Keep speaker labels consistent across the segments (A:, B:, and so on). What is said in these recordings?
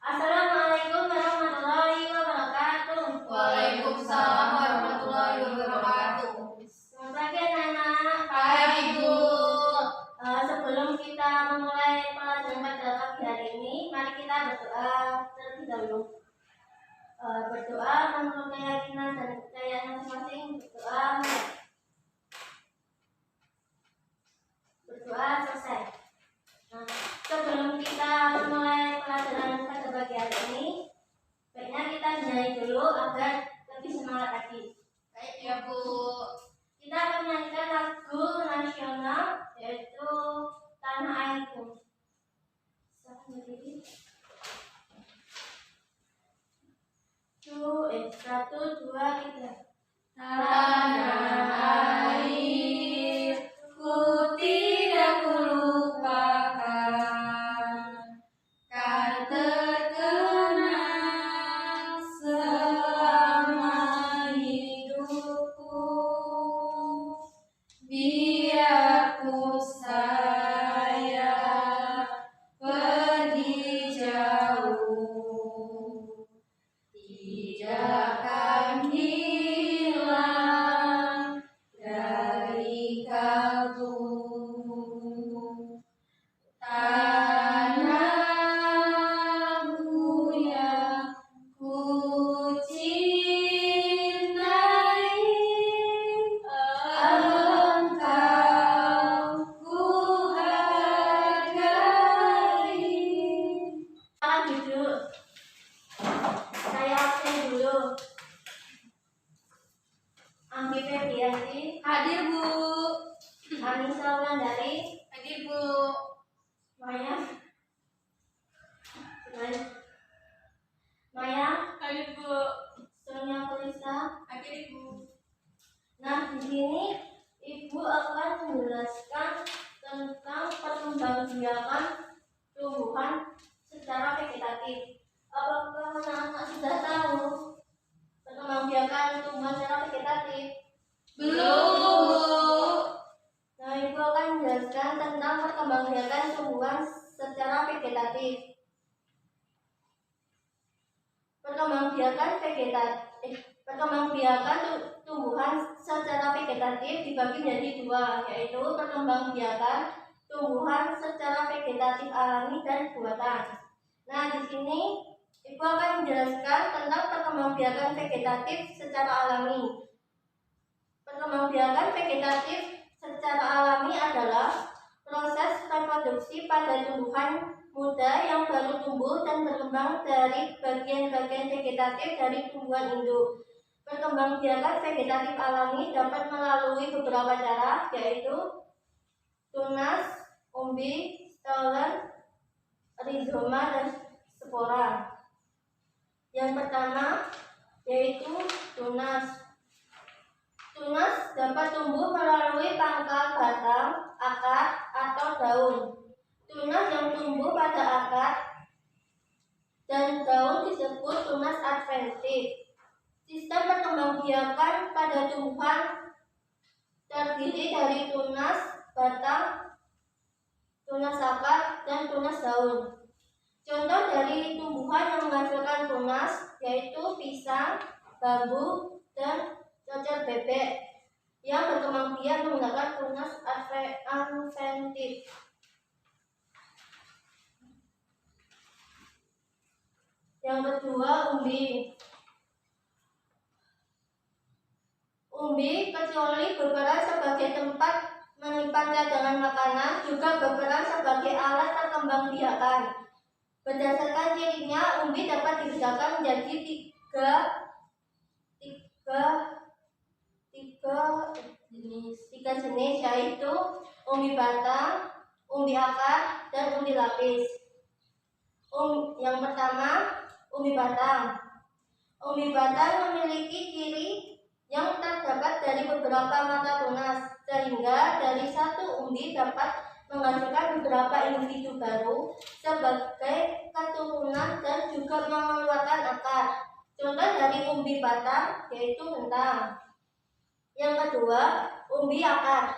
A: Assalamualaikum warahmatullahi wabarakatuh.
B: Waalaikumsalam warahmatullahi wabarakatuh.
A: Selamat pagi anak-anak.
B: Pagi Bu.
A: Sebelum kita memulai pelajaran pada pagi hari ini, mari kita berdoa terlebih dahulu. Berdoa menurut keyakinan dan kepercayaan masing-masing. Berdoa selesai. Sebelum kita memulai pelajaran pada pagi hari ini, baiknya kita nyanyi dulu agar lebih semangat lagi.
B: Baik ya Bu.
A: Kita akan menyanyikan lagu nasional yaitu Tanah Airku. Silakan berdiri. 1, 2, 3.
B: Tanah airku tidak kulupakan, kan terkenang selama hidupku. Biarpun saya pergi jauh, tidak akan hilang dari kalbu. Tanahku yang ku cintai, engkau ku hargai.
A: Silakan duduk. Saya absen dulu. Anggi Febrianti,
B: Hadir Bu.
A: Anissa Wulandari,
B: Hadir Bu.
A: Maya, Maya,
B: Hadir Bu.
A: Sonia Kulisa.
B: Hadir Bu.
A: Nah, di sini Ibu akan menjelaskan tentang perkembangbiakan tumbuhan secara vegetatif. Apakah anak-anak sudah tahu perkembangbiakan tumbuhan secara vegetatif?
B: Belum Bu.
A: Nah, Ibu akan menjelaskan tentang perkembangbiakan tumbuhan secara vegetatif. Perkembangbiakan tumbuhan secara vegetatif dibagi menjadi dua, yaitu perkembangbiakan tumbuhan secara vegetatif alami dan buatan. Nah, di sini Ibu akan menjelaskan tentang perkembangbiakan vegetatif secara alami. Perkembangbiakan vegetatif secara alami adalah proses reproduksi pada tumbuhan muda yang baru tumbuh dan berkembang dari bagian-bagian vegetatif dari tumbuhan induk. Perkembangbiakan vegetatif alami dapat melalui beberapa cara, yaitu tunas, umbi, stolon, rizoma, dan spora. Yang pertama yaitu tunas. Tunas dapat tumbuh melalui pangkal batang, akar, atau daun. Tunas yang tumbuh pada akar dan daun disebut tunas adventif. Sistem perkembangbiakan pada tumbuhan terdiri dari tunas batang, tunas akar, dan tunas daun. Contoh dari tumbuhan yang menghasilkan tunas yaitu pisang, bambu, dan cocor bebek yang berkembang biak menggunakan tunas adventif. Yang kedua, umbi. Umbi kecuali berperan sebagai tempat menyimpan cadangan makanan, juga berperan sebagai alat perkembangbiakan. Berdasarkan cirinya, umbi dapat dibedakan menjadi tiga jenis, yaitu umbi batang, umbi akar, dan umbi lapis. Yang pertama, umbi batang. Umbi batang memiliki ciri yang terdapat dari beberapa mata tunas, sehingga dari satu umbi dapat menghasilkan beberapa individu baru sebagai keturunan dan juga mengeluarkan akar. Contoh dari umbi batang yaitu kentang. Yang kedua, umbi akar.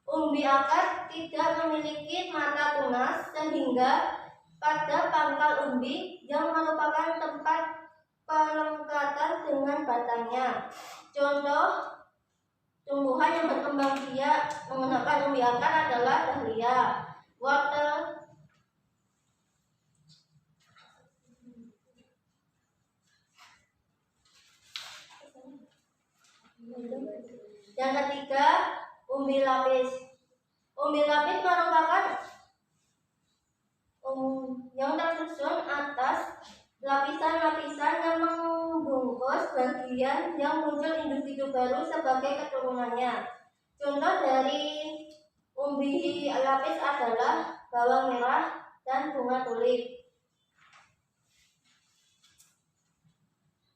A: Umbi akar tidak memiliki mata tunas sehingga pada pangkal umbi yang merupakan tempat pelekatan dengan batangnya. Contoh tumbuhan yang berkembang biak menggunakan umbi akar adalah dahlia, wortel, yang ketiga, umbi lapis. Umbi lapis merupakan yang tersusun atas lapisan-lapisan yang membungkus bagian yang muncul individu baru sebagai keturunannya. Contoh dari umbi lapis adalah bawang merah dan bunga tulip.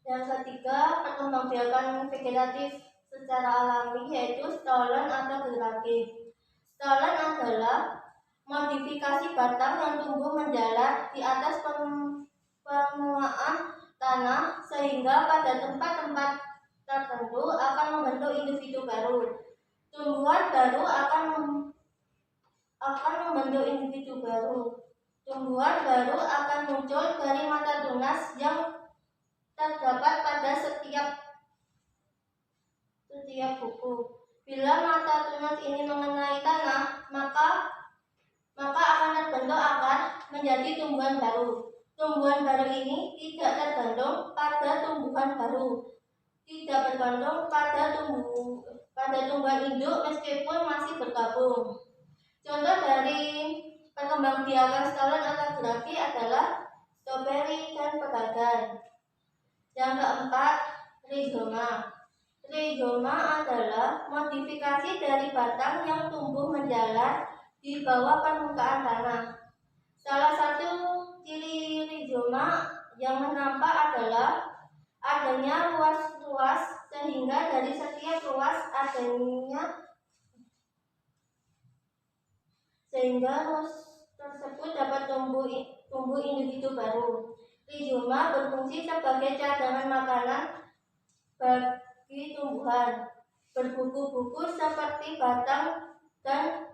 A: Yang ketiga, perkembangbiakan vegetatif secara alami yaitu stolen atau gerage. Stolen adalah modifikasi batang yang tumbuh menjalar di atas permukaan tanah sehingga pada tempat-tempat tertentu akan membentuk individu baru. Tumbuhan baru akan membentuk individu baru. Tumbuhan baru akan muncul dari mata tunas yang terdapat pada setiap buku. Bila mata tunas ini mengenai tanah, maka akan terbentuk akar menjadi tumbuhan baru. Tumbuhan baru ini tidak tergantung pada tumbuhan baru, tidak bergantung pada tumbuhan induk meskipun masih bergabung. Contoh dari perkembangbiakan stolen atau gerage adalah stroberi dan pegadar. Yang keempat, rhizoma. Rhizoma adalah modifikasi dari batang yang tumbuh menjalar di bawah permukaan tanah. Salah satu ciri rhizoma yang nampak adalah adanya ruas-ruas sehingga dari setiap ruas tersebut dapat tumbuh individu baru. Rhizoma berfungsi sebagai cadangan makanan bagi tumbuhan, berbuku-buku seperti batang dan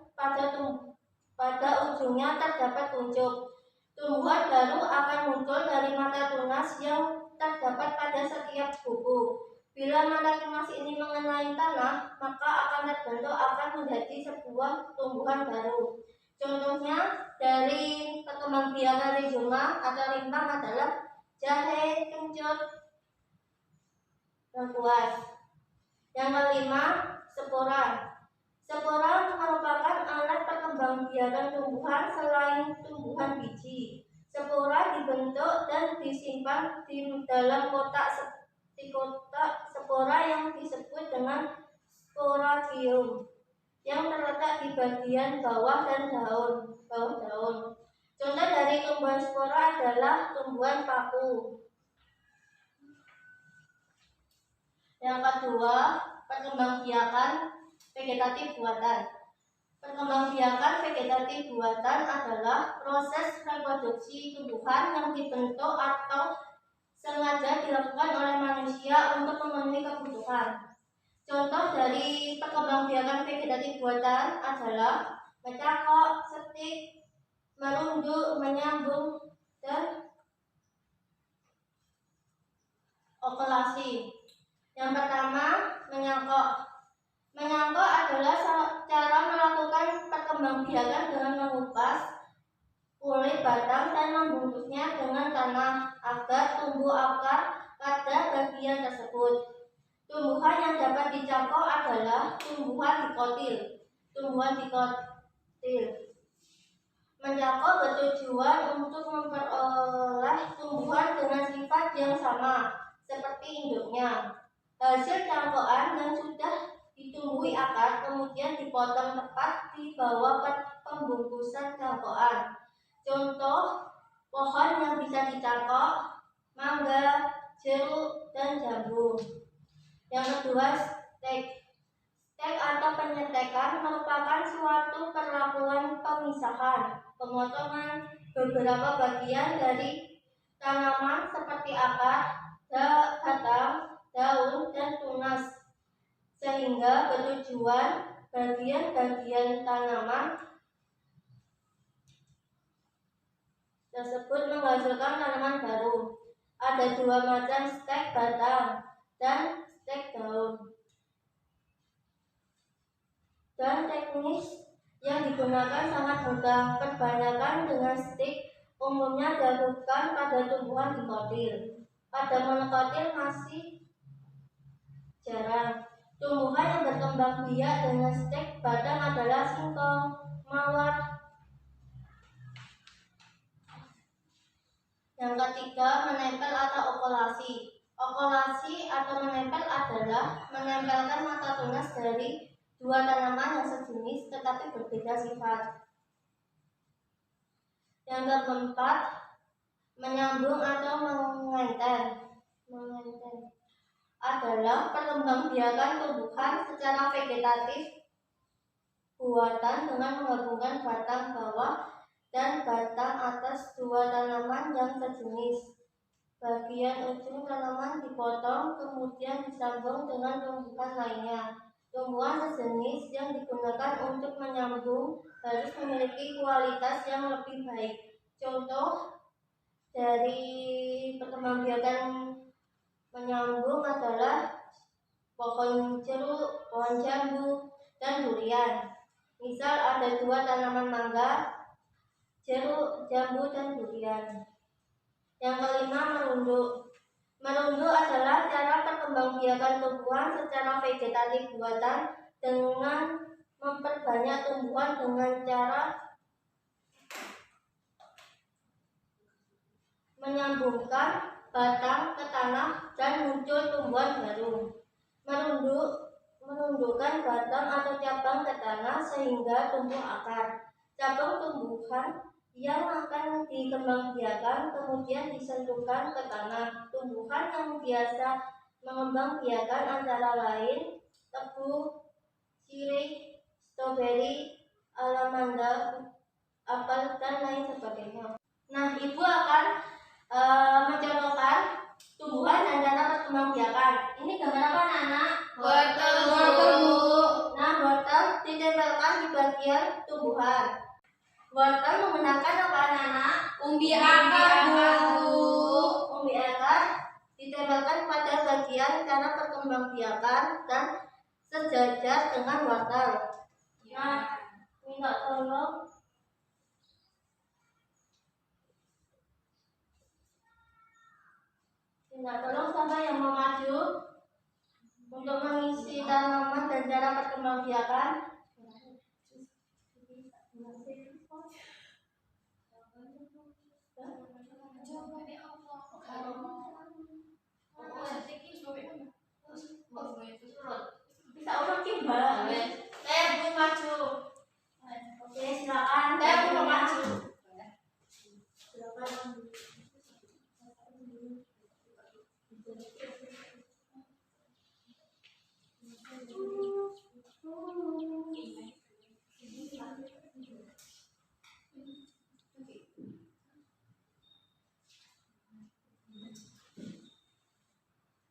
A: pada ujungnya terdapat kuncup. Tumbuhan baru akan muncul dari mata tunas yang terdapat pada setiap buku. Bila mata tunas ini mengenai tanah, maka akan terbentuk menjadi sebuah tumbuhan baru. Contohnya dari perkembangbiakan rhizoma atau rimpang adalah jahe, kencur, lengkuas. Yang kelima, spora. Spora merupakan alat perkembangbiakan tumbuhan selain tumbuhan biji. Spora dibentuk dan disimpan di dalam kotak spora yang disebut dengan sporagium, yang terletak di bagian bawah daun. Contoh dari tumbuhan spora adalah tumbuhan paku. Yang kedua, perkembangbiakan vegetatif buatan. Perkembangbiakan vegetatif buatan adalah proses reproduksi tumbuhan yang dibentuk atau sengaja dilakukan oleh manusia untuk memenuhi kebutuhan. Contoh dari perkembangbiakan vegetatif buatan adalah mencakok, setik, merunduk, menyambung, dan okulasi. Yang pertama, menyangkok. Menyangkok adalah cara melakukan perkembangbiakan dengan mengupas kulit batang dan membungkusnya dengan tanah agar tumbuh akar pada bagian tersebut. Tumbuhan yang dapat dicangkok adalah tumbuhan dikotil. Mencangkok bertujuan untuk memperoleh tumbuhan dengan sifat yang sama seperti induknya. Hasil cangkokan yang sudah ditumbuhi akar kemudian dipotong tepat di bawah pembungkusan cangkokan. Contoh pohon yang bisa dicangkok: mangga, jeruk, dan jambu. Yang kedua, stek. Stek atau penyetekan merupakan suatu perlakuan pemisahan, pemotongan beberapa bagian dari tanaman seperti akar, batang, daun, dan tunas, sehingga bertujuan bagian-bagian tanaman tersebut menghasilkan tanaman baru. Ada dua macam stek batang dan stek daun. Dan teknis yang digunakan sangat mudah. Perbanyakan dengan stik umumnya dilakukan pada tumbuhan dikotil. Pada monokotil masih jarang. Tumbuhan yang berkembang biak dengan stek batang adalah singkong, mawar. Yang ketiga, menempel atau okulasi. Okulasi atau menempel adalah menempelkan mata tunas dari dua tanaman yang sejenis tetapi berbeda sifat. Yang keempat, menyambung atau mengenten adalah perkembangbiakan tumbuhan secara vegetatif buatan dengan menggabungkan batang bawah dan batang atas dua tanaman yang sejenis. Bagian ujung tanaman dipotong kemudian disambung dengan tumbuhan lainnya. Tumbuhan sejenis yang digunakan untuk menyambung harus memiliki kualitas yang lebih baik. Contoh dari perkembangbiakan menyambung adalah pohon jeruk, pohon jambu, dan durian. Misal ada dua tanaman mangga, jeruk, jambu, dan durian. Yang kelima, merunduk. Merunduk adalah cara perkembangbiakan tumbuhan secara vegetatif buatan dengan memperbanyak tumbuhan dengan cara menyambungkan batang ke tanah dan muncul tumbuhan baru. Menundukkan batang atau cabang ke tanah sehingga tumbuh akar. Cabang tumbuhan yang akan dikembangbiakan kemudian disentuhkan ke tanah. Tumbuhan yang biasa mengembangbiakan antara lain tebu, sirih, stroberi, alamanda, apel, dan lain sebagainya. Nah, Ibu akan mencontohkan tumbuhan dan cara perkembangbiakan. Ini gambar apa, anak?
B: Wortel,
A: Bu. Nah, wortel ditempelkan di bagian tumbuhan. Wortel menggunakan apa, anak?
B: Umbi akar, Bu.
A: Umbi akar ditempelkan pada bagian cara perkembangbiakan dan sejajar dengan wortel. Nah, minta tolong siapa yang mau maju untuk mengisi tanaman dan cara perkembangbiakan. Bisa ulang Mbak. Saya belum maju. Oke, silakan. Saya belum maju. Silakan.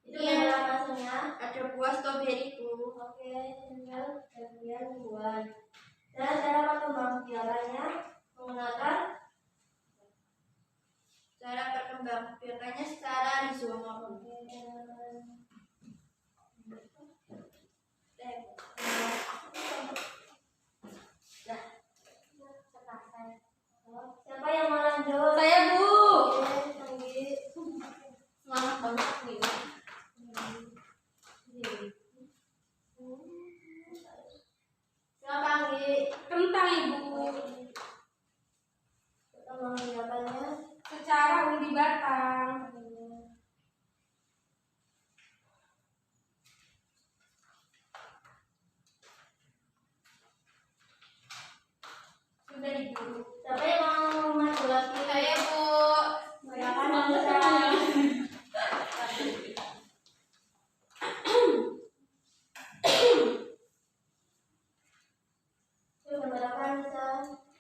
A: Itu yang hasilnya ada buah stroberi, Bu. Oke, tinggal bagian buah. Dan cara perkembangbiakannya menggunakan cara perkembangbiakannya secara rizonom. Siapa yang mau lanjut?
B: Saya, Bu.
A: Semangat banget nih. Silakan, Gi.
B: Kentang, Ibu.
A: Perkembangbiakannya
B: Secara undi batang.
A: sudah, Ibu. Siapa yang mau maju lagi?
B: Saya, Bu.
A: Silakan, Anissa.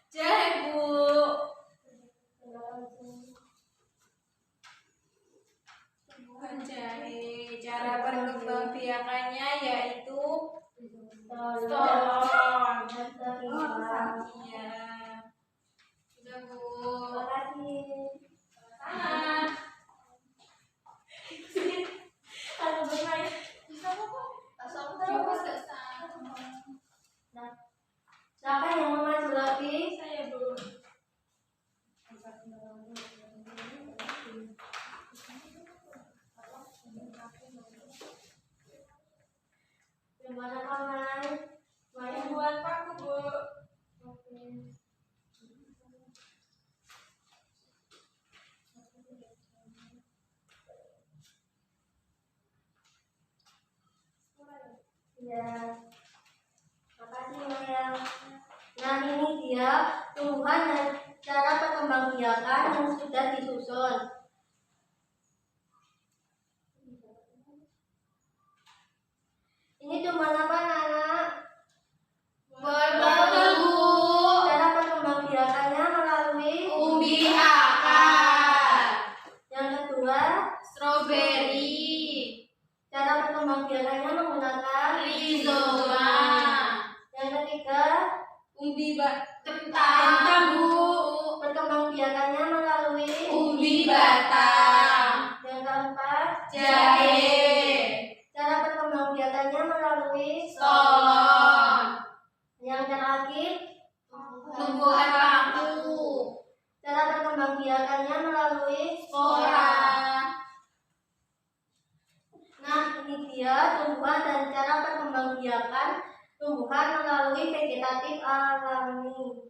B: Jahe, Bu. Tumbuhan jahe. Cara perkembangbiakannya yaitu stolon. Iya. Sudah, Bu.
A: Terima kasih.
B: Sama.
A: Ya, makasih Maya. Nah, ini dia tumbuhan dan cara perkembangbiakan yang sudah disusun. Ini tumbuhan apa, Nana?
B: Wortel, Bu.
A: Cara perkembangbiakannya melalui
B: Umbi akar.
A: Yang kedua,
B: Stroberi.
A: cara perkembangbiakannya menggunakan
B: Rizoma.
A: Yang ketiga,
B: kentang, Bu.
A: perkembangbiakannya melalui
B: Umbi batang.
A: Yang keempat,
B: Jahe.
A: cara perkembangbiakannya melalui
B: Stolon.
A: Yang terakhir,
B: Tumbuhan paku.
A: cara perkembangbiakannya melalui
B: Spora.
A: Nah, ini dia tumbuhan dan cara perkembangbiakan tumbuhan melalui vegetatif alami.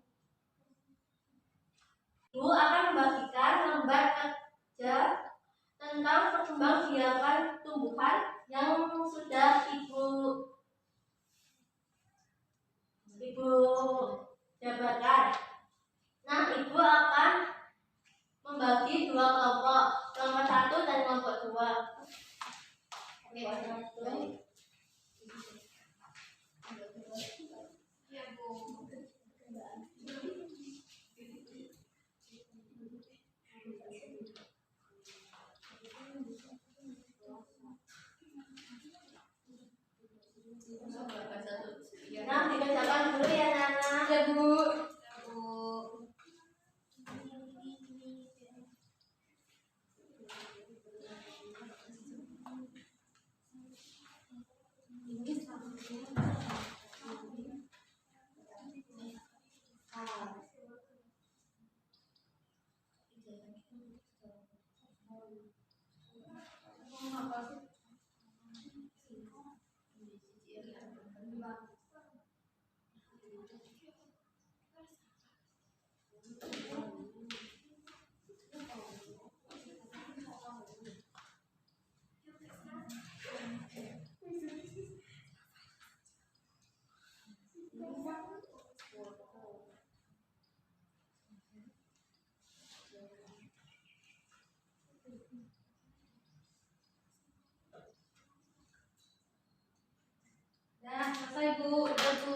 A: Ibu akan membagikan lembar kerja tentang perkembangbiakan tumbuhan yang sudah Ibu jabarkan. Nah, Ibu akan membagi dua kelompok, kelompok 1 dan kelompok 2.
B: Ya, Bu.
A: Nah, dikerjakan dulu ya, Nana.
B: Ya, Bu. Nah, selesai, Bu. Udah, Bu.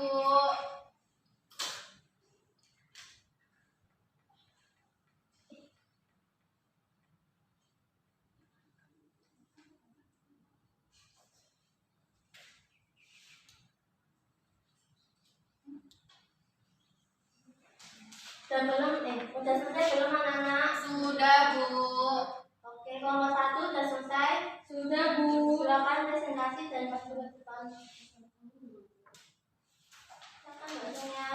A: Udah selesai belum, anak-anak?
B: Sudah, Bu.
A: Oke, kelompok 1 udah selesai.
B: Sudah, Bu.
A: Silakan presentasi dan masuk ke depan. Silakan bahasanya.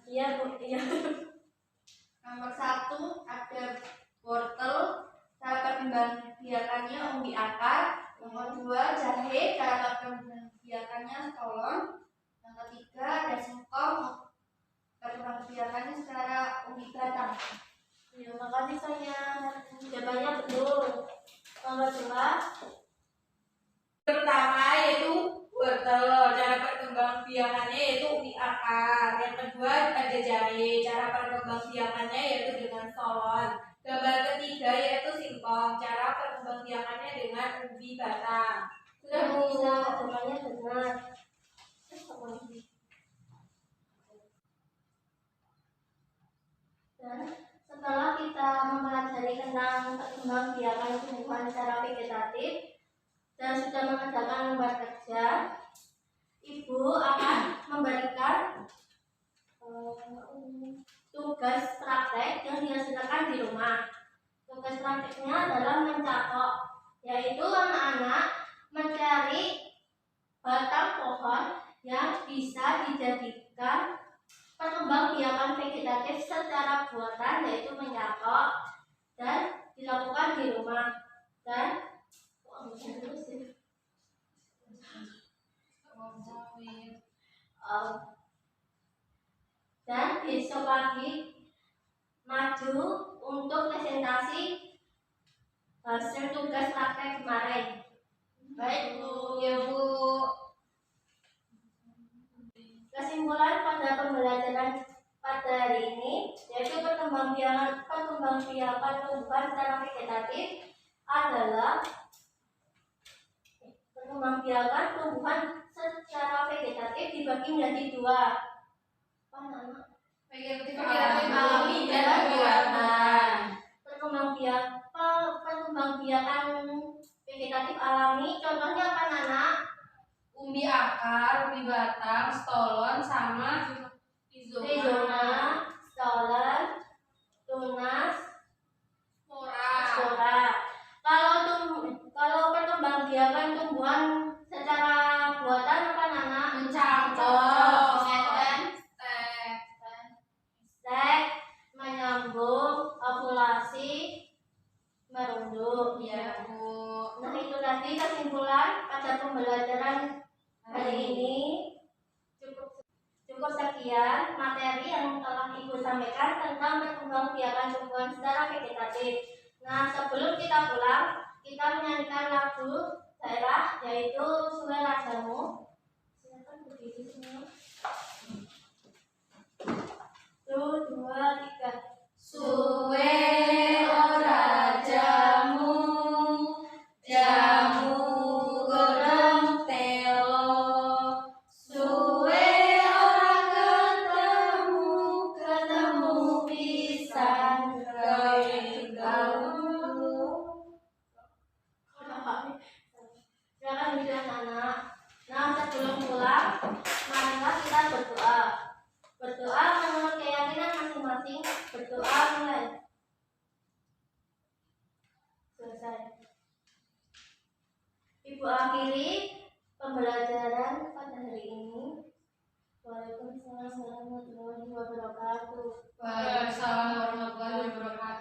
A: Iya, Bu. Iya. Nomor 1 ada wortel, cara perkembangbiakannya umbi akar. Nomor 2 jahe, cara perkembangbiakannya stolon. Yang ketiga ada singkong, perkembangbiakannya secara umbi batang. Ya, makasih sayang. Jawabannya betul. Nomor 2
B: Pertama yaitu wortel, cara perkembangbiakannya yaitu umbi akar. Yang kedua ada jahe, cara perkembangbiakannya yaitu dengan stolon. Gambar ketiga yaitu singkong, cara perkembangbiakannya dengan umbi batang. Sudah, Bu.
A: bisa, jawabannya benar. Dan setelah kita mempelajari tentang perkembangbiakan tumbuhan secara vegetatif dan sudah mengerjakan lembar kerja, Ibu akan memberikan tugas praktek yang dihasilkan di rumah. Tugas prakteknya adalah mencatok, yaitu anak-anak mencari batang pohon yang bisa dijadikan perkembangbiakan vegetatif secara buatan, yaitu mencatok dan dilakukan di rumah. Dan dan besok pagi maju untuk presentasi hasil tugas praktek kemarin. Baik Bu.
B: Ya Bu.
A: Kesimpulan pada pembelajaran pada hari ini yaitu perkembangbiakan tumbuhan secara vegetatif adalah perkembangbiakan tumbuhan secara vegetatif dibagi menjadi dua. Apa nama?
B: Vegetatif alami dan biarkan.
A: Perkembangbiakan vegetatif alami contohnya apa Nana?
B: Umbi akar, umbi batang, stolon, sama
A: Rhizoma, stolon, tunas, spora. Kalau perkembangbiakan tumbuhan secara buatan apa Nana?
B: Mencangkok,
A: stek, menyambung, ovulasi, merunduk.
B: Ya Bu.
A: Nah itu tadi kesimpulan pada pembelajaran hari ini. Cukup sekian materi yang telah Ibu sampaikan tentang perkembangbiakan tumbuhan secara vegetatif. Nah sebelum kita pulang, kita menyanyikan lagu daerah yaitu Suwe Rajamu. Silakan berdiri semua. 1, 2, 3.
B: Suwe ora jamu, jamu goreng telo. Suwe ora ketemu pisan gawe gaulu.
A: Silakan duduk anak. Nah sebelum pulang, marilah kita berdoa. Berdoa menurut keyakinan masing-masing. Berdoa mulai. Selesai. Ibu akhiri pembelajaran pada hari ini. Waalaikumsalam warahmatullahi wabarakatuh.
B: Waalaikumsalam warahmatullahi wabarakatuh.